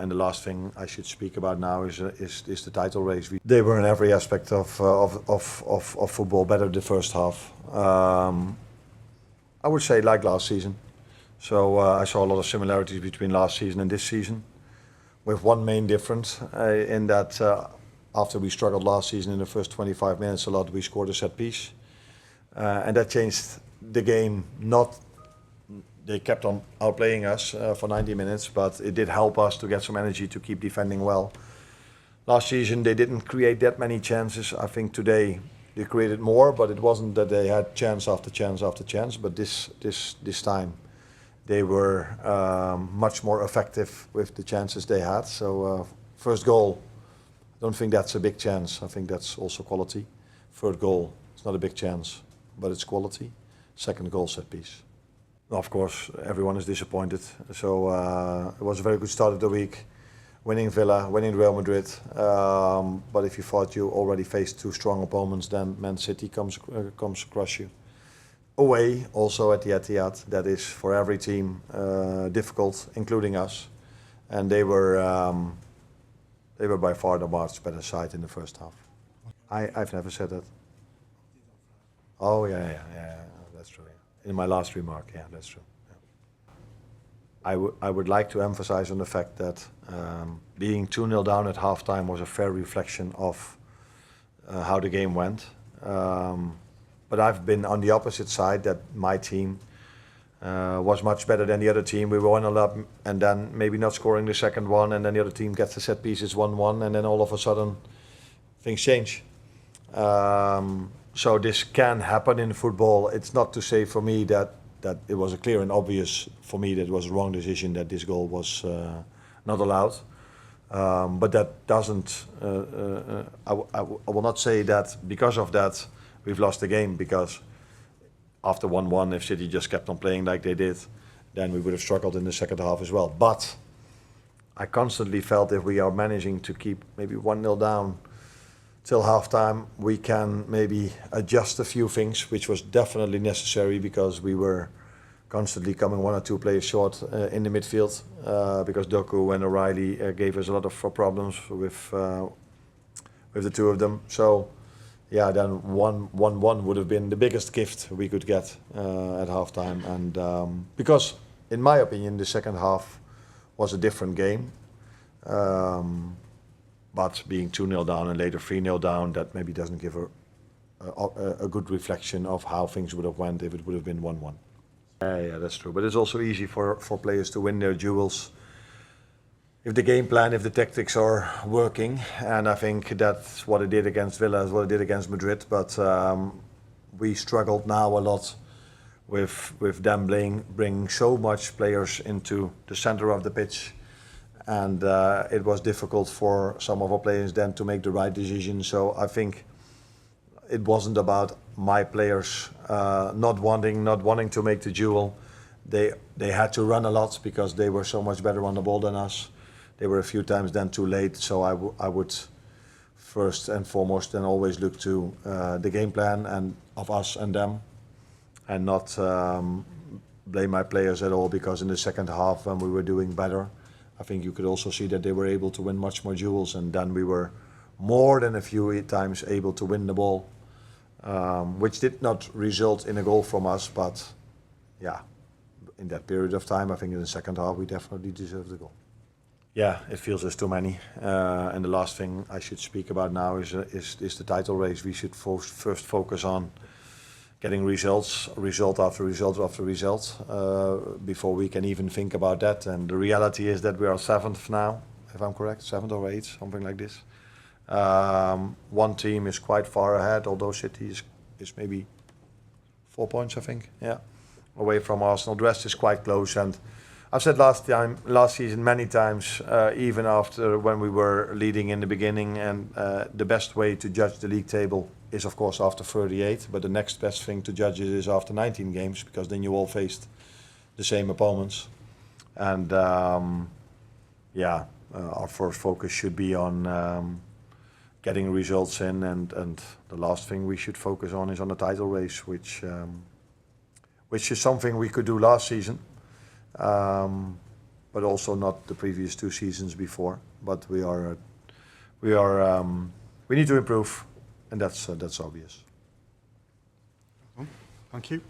And the last thing I should speak about now is the title race. They were in every aspect of football better the first half. I would say like last season. So I saw a lot of similarities between last season and this season, with one main difference in that after we struggled last season in the first 25 minutes a lot, we scored a set piece. And that changed the game. They kept on outplaying us for 90 minutes, but it did help us to get some energy to keep defending well. Last season they didn't create that many chances. I think today they created more, but it wasn't that they had chance after chance after chance. But this time they were much more effective with the chances they had. So first goal, I don't think that's a big chance. I think that's also quality. Third goal, it's not a big chance, but it's quality. Second goal, set piece. Of course, everyone is disappointed. So it was a very good start of the week, winning Villa, winning Real Madrid. But if you thought you already faced two strong opponents, then Man City comes across you. Away, also at the Etihad, that is for every team difficult, including us. And they were by far the much better side in the first half. I've never said that. Oh yeah, that's true. Yeah. In my last remark, yeah, that's true. Yeah. I would like to emphasize on the fact that being 2-0 down at halftime was a fair reflection of how the game went. But I've been on the opposite side, that my team was much better than the other team. We were 1-0 up and then maybe not scoring the second one, and then the other team gets the set pieces 1-1, and then all of a sudden things change. So this can happen in football. It's not to say for me that it was a clear and obvious for me that it was a wrong decision that this goal was not allowed. But that doesn't, I will not say that because of that we've lost the game, because after 1-1, if City just kept on playing like they did, then we would have struggled in the second half as well. But I constantly felt if we are managing to keep maybe 1-0 down till halftime, we can maybe adjust a few things, which was definitely necessary because we were constantly coming one or two players short in the midfield because Doku and O'Reilly gave us a lot of problems with the two of them. So yeah, then 1-1 would have been the biggest gift we could get at halftime, and because in my opinion the second half was a different game. But being 2-0 down and later 3-0 down, that maybe doesn't give a good reflection of how things would have went if it would have been 1-1. Yeah, that's true. But it's also easy for players to win their duels if the game plan, if the tactics are working. And I think that's what it did against Villa, as what it did against Madrid. But we struggled now a lot with them bringing so much players into the center of the pitch. And it was difficult for some of our players then to make the right decision. So I think it wasn't about my players not wanting to make the duel. They had to run a lot because they were so much better on the ball than us. They were a few times then too late. So I would first and foremost then always look to the game plan and of us and them, and not blame my players at all, because in the second half when we were doing better, I think you could also see that they were able to win much more duels, and then we were more than a few times able to win the ball, which did not result in a goal from us. But yeah, in that period of time, I think in the second half we definitely deserved the goal. Yeah, it feels there's too many. And the last thing I should speak about now is the title race. We should first focus on getting result after result after result, before we can even think about that. And the reality is that we are 7th now, if I'm correct, 7th or 8th, something like this. One team is quite far ahead, although City is maybe 4 points, I think, yeah, away from Arsenal. The rest is quite close, and I've said last season many times, even after when we were leading in the beginning, and the best way to judge the league table is of course after 38, but the next best thing to judge it is after 19 games, because then you all faced the same opponents. And yeah, our first focus should be on getting results in, and the last thing we should focus on is on the title race, which is something we could do last season. But but also not the previous 2 seasons before. But we need to improve, and that's obvious. Thank you.